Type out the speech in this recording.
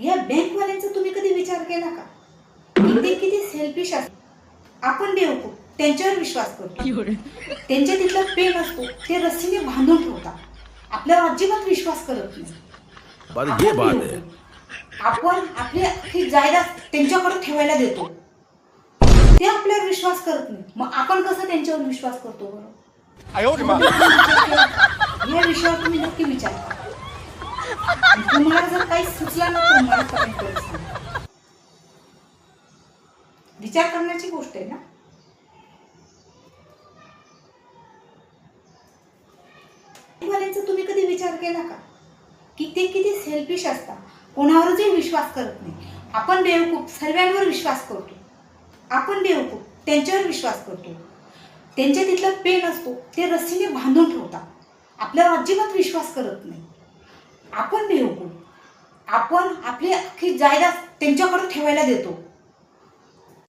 या बँकवाल्यांचा तुम्ही कधी विचार केला का की ते किती सेल्फिश असतात. आपण बेवकूफ त्यांच्यावर विश्वास करतो. त्यांच्या तिथला पेन असतो ते रस्सीने बांधून ठेवतात. आपल्यावर अजिबात विश्वास करत नाही. ये आपण बात है. बेवकूफ. आपण आपली अख्खी जायदाद त्यांच्याकडे ठेवायला देतो. ते आपल्यावर विश्वास करत नाही. मग आपण कसं त्यांच्यावर विश्वास करतो बरं? या विषयावर तुम्ही नक्की विचार करा. आणि तुम्हाला जर काही सुचलं ना तर मला कमेंट करून सांगा. विचार करण्याची गोष्ट आहे ना. वाल्यांचा तुम्ही कधी विचार केला का की ते किती सेल्फिश असतात. कोणावरच विश्वास करत नाही. आपण बेवकूफ सर्वांवर विश्वास करतो. आपण बेवकूफ त्यांच्यावर विश्वास करतो. त्यांच्या तिथला पेन असतो ते रस्सीने बांधून ठेवतात. आपल्यावर अजिबात विश्वास करत नाही. आपण बेवकूफ. आपण आपली अख्खी जायदाद त्यांच्याकडे ठेवायला देतो.